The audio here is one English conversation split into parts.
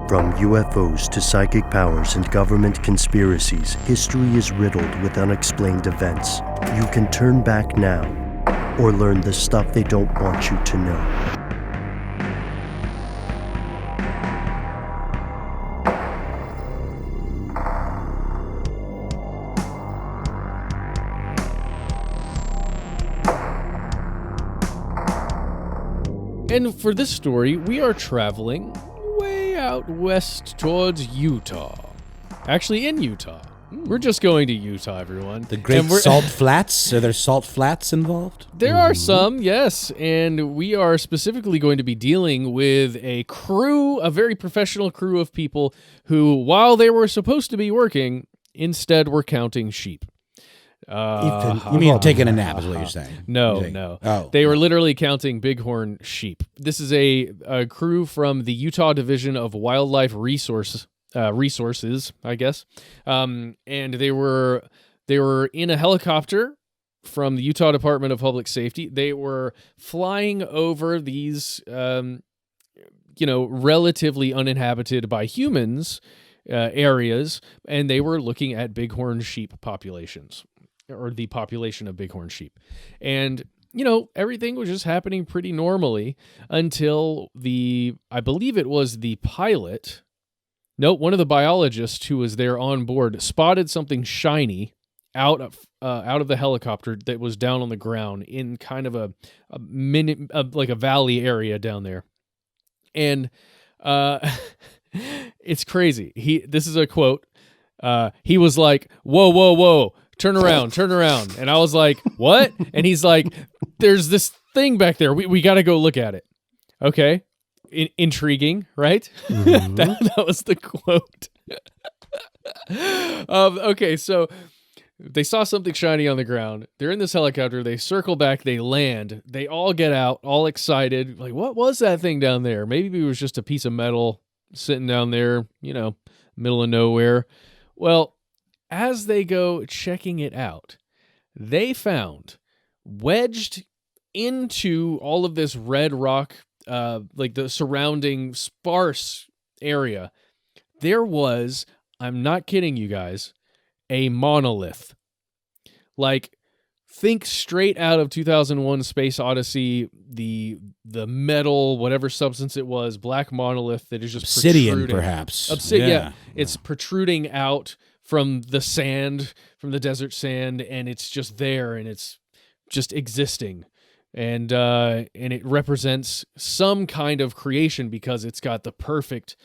From UFOs to psychic powers and government conspiracies, history is riddled with unexplained events. You can turn back now or learn the stuff they don't want you to know. And for this story, we are traveling way out west towards Utah. Actually, in Utah. We're just going to Utah, everyone. The Great Salt Flats? Are there salt flats involved? There are some, yes. And we are specifically going to be dealing with a crew, a very professional crew of people who, while they were supposed to be working, instead were counting sheep. You mean taking a nap is what you're saying? No. Oh. They were literally counting bighorn sheep. This is a crew from the Utah Division of Wildlife Resources, I guess. And they were in a helicopter from the Utah Department of Public Safety. They were flying over these, relatively uninhabited by humans areas, and they were looking at bighorn sheep populations. Or the population of bighorn sheep. And, everything was just happening pretty normally until I believe it was the pilot, one of the biologists who was there on board spotted something shiny out of the helicopter that was down on the ground in kind of like a valley area down there. And it's crazy. This is a quote. He was like, whoa. Turn around. And I was like, what? And he's like, there's this thing back there. We got to go look at it. Okay. Intriguing, right? Mm-hmm. that was the quote. Okay, so they saw something shiny on the ground. They're in this helicopter. They circle back. They land. They all get out, all excited. Like, what was that thing down there? Maybe it was just a piece of metal sitting down there, middle of nowhere. Well, as they go checking it out, they found wedged into all of this red rock, like the surrounding sparse area, there was, I'm not kidding you guys, a monolith. Like, think straight out of 2001 Space Odyssey, the metal, whatever substance it was, black monolith that is just obsidian, protruding. perhaps. Yeah. It's protruding out from the sand, from the desert sand, and it's just there, and it's just existing. And it represents some kind of creation because it's got the perfect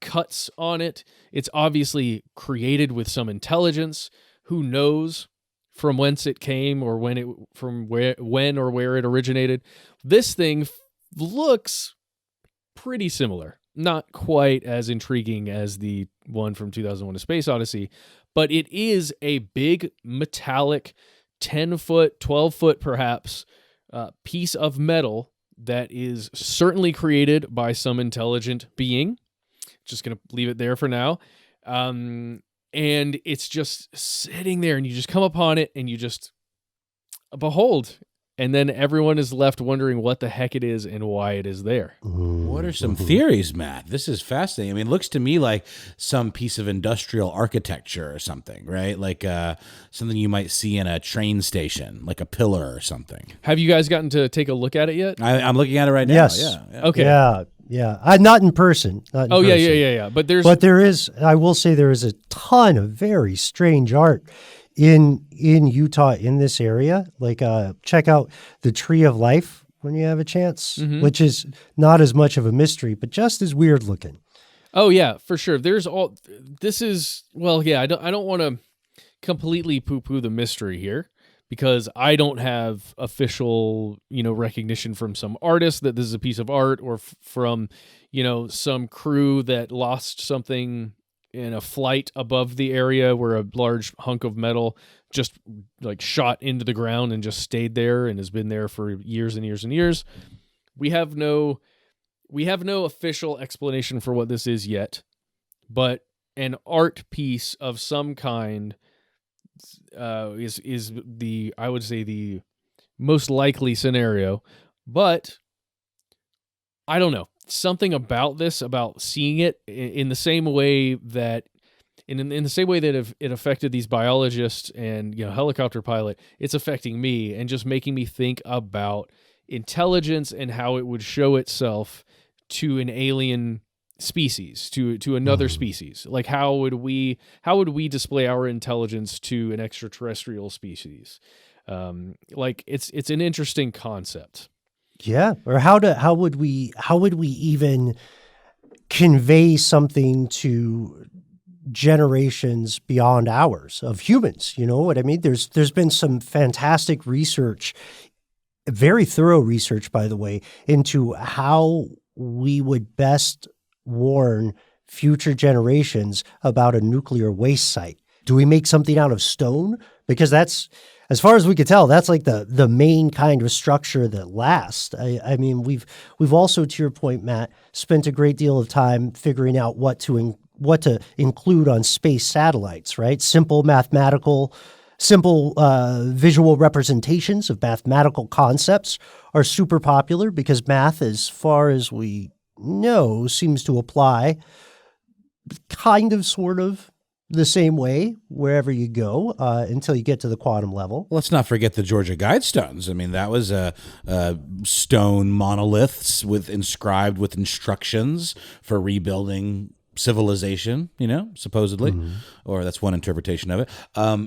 cuts on it. It's obviously created with some intelligence. Who knows from whence it came or when or where it originated? This thing looks pretty similar. Not quite as intriguing as the one from 2001: A Space Odyssey, but it is a big metallic 10-foot, 12-foot perhaps, piece of metal that is certainly created by some intelligent being. Just going to leave it there for now. And it's just sitting there, and you just come upon it, and you just behold. And then everyone is left wondering what the heck it is and why it is there. What are some theories, Matt? This is fascinating. I mean, it looks to me like some piece of industrial architecture or something, right? Like something you might see in a train station, like a pillar or something. Have you guys gotten to take a look at it yet? I'm looking at it right now. Yes. Yeah. Okay. Yeah. Not in person. Yeah. But there is, I will say there is a ton of very strange art in Utah, in this area. Like, check out the Tree of Life when you have a chance, which is not as much of a mystery, but just as weird looking. Oh yeah, for sure. I don't want to completely poo-poo the mystery here because I don't have official, recognition from some artist that this is a piece of art or from, some crew that lost something in a flight above the area where a large hunk of metal just like shot into the ground and just stayed there and has been there for years and years and years. We have no official explanation for what this is yet, but an art piece of some kind is the, I would say, the most likely scenario. But I don't know. something about this, about seeing it in the same way that, in the same way that it affected these biologists and, helicopter pilot, it's affecting me and just making me think about intelligence and how it would show itself to an alien species, to another species. Like how would we display our intelligence to an extraterrestrial species? Like it's an interesting concept. Yeah. Or how would we even convey something to generations beyond ours of humans? You know what I mean? There's been some fantastic research, very thorough research, by the way, into how we would best warn future generations about a nuclear waste site. Do we make something out of stone? Because that's, as far as we could tell, that's like the main kind of structure that lasts. I mean, we've also, to your point, Matt, spent a great deal of time figuring out what to include on space satellites, right? Simple visual representations of mathematical concepts are super popular because math, as far as we know, seems to apply kind of sort of the same way wherever you go until you get to the quantum level. Let's not forget the Georgia Guidestones. I mean, that was a stone monoliths inscribed with instructions for rebuilding civilization, supposedly, or that's one interpretation of it.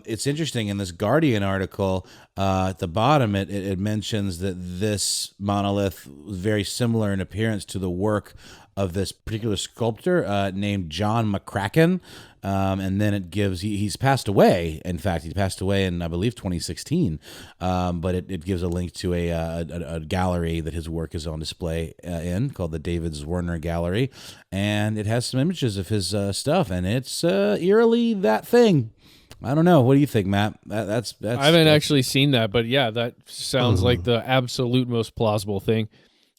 It's interesting in this Guardian article at the bottom, it mentions that this monolith was very similar in appearance to the work of this particular sculptor named John McCracken. And then it gives, he's passed away. In fact, he passed away in, I believe, 2016. But it gives a link to a gallery that his work is on display in, called the David Zwirner Gallery. And it has some images of his stuff, and it's eerily that thing. I don't know. What do you think, Matt? That's I haven't actually seen that, but yeah, that sounds like the absolute most plausible thing.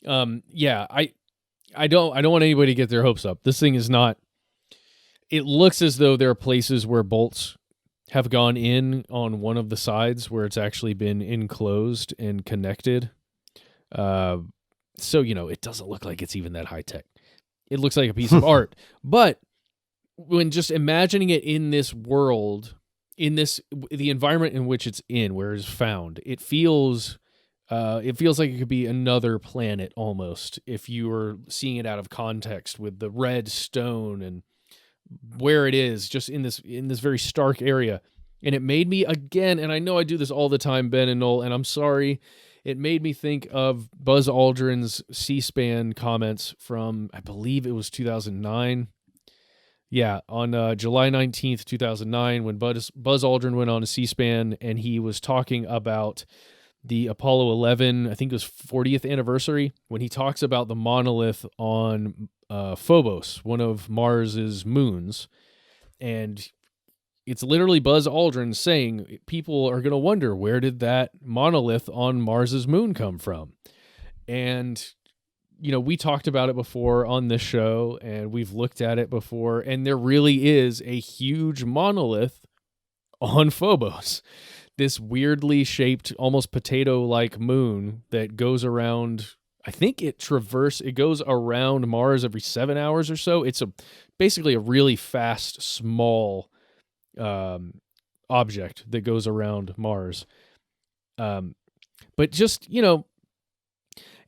I don't want anybody to get their hopes up. This thing is not. It looks as though there are places where bolts have gone in on one of the sides where it's actually been enclosed and connected. So, it doesn't look like it's even that high tech. It looks like a piece of art. But when just imagining it in this world, the environment in which it's in, where it's found, it feels like it could be another planet almost if you were seeing it out of context with the red stone and where it is, just in this very stark area. And it made me, again, and I know I do this all the time, Ben and Noel, and I'm sorry, it made me think of Buzz Aldrin's C-SPAN comments from, I believe it was 2009. Yeah, on July 19th, 2009, when Buzz Aldrin went on a C-SPAN, and he was talking about the Apollo 11, I think it was 40th anniversary, when he talks about the monolith on Phobos, one of Mars's moons. And it's literally Buzz Aldrin saying people are going to wonder, where did that monolith on Mars's moon come from? And, we talked about it before on this show, and we've looked at it before, and there really is a huge monolith on Phobos. This weirdly shaped, almost potato-like moon that goes around, I think it goes around Mars every 7 hours or so. It's basically a really fast, small object that goes around Mars. But just, and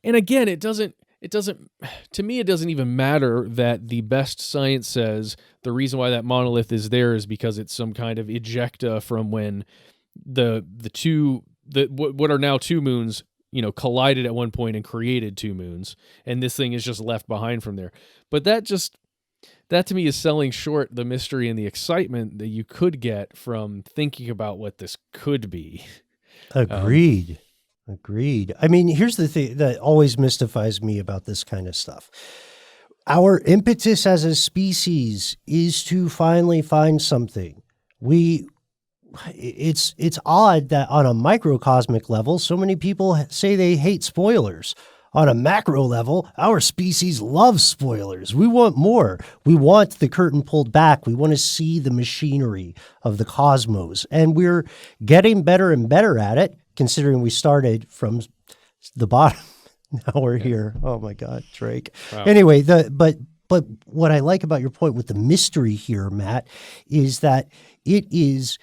again, it doesn't, to me, it doesn't even matter that the best science says the reason why that monolith is there is because it's some kind of ejecta from when what are now two moons, collided at one point and created two moons, and this thing is just left behind from there. But that to me is selling short the mystery and the excitement that you could get from thinking about what this could be. Agreed. I mean, here's the thing that always mystifies me about this kind of stuff. Our impetus as a species is to finally find something. It's odd that on a microcosmic level, so many people say they hate spoilers. On a macro level, our species loves spoilers. We want more. We want the curtain pulled back. We want to see the machinery of the cosmos. And we're getting better and better at it, considering we started from the bottom Now we're here. Oh my God, Drake. Wow. Anyway, but what I like about your point with the mystery here, Matt, is that it is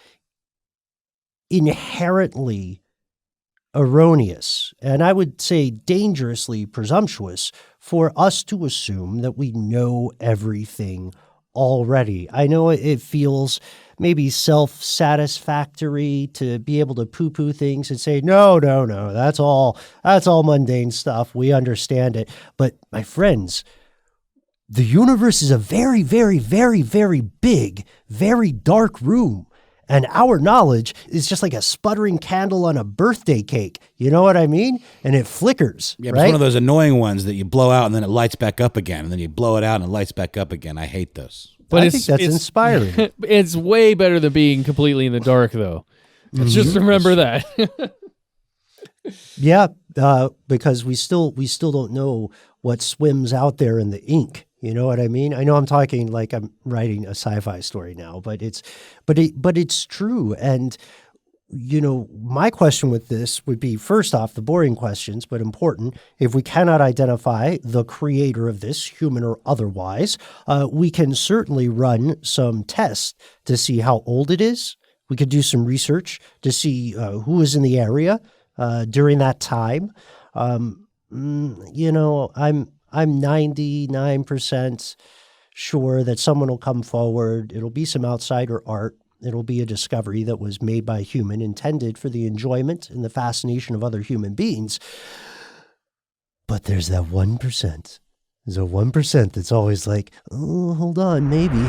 inherently erroneous, and I would say dangerously presumptuous, for us to assume that we know everything already. I know it feels maybe self-satisfactory to be able to poo-poo things and say, no, that's all mundane stuff. We understand it. But my friends, the universe is a very, very, very, very big, very dark room. And our knowledge is just like a sputtering candle on a birthday cake. You know what I mean? And it flickers. Yeah, right? It's one of those annoying ones that you blow out and then it lights back up again, and then you blow it out and it lights back up again. I hate those. But I think that's inspiring. It's way better than being completely in the dark, though. Let's just remember that. Yeah, because we still don't know what swims out there in the ink. You know what I mean? I know I'm talking like I'm writing a sci-fi story now, but it's true. And you know, my question with this would be, first off, the boring questions, but important. If we cannot identify the creator of this, human or otherwise, we can certainly run some tests to see how old it is. We could do some research to see who was in the area during that time. You know, I'm 99% sure that someone will come forward. It'll be some outsider art. It'll be a discovery that was made by a human, intended for the enjoyment and the fascination of other human beings. But there's that 1%. There's a 1% that's always like, oh, hold on, maybe.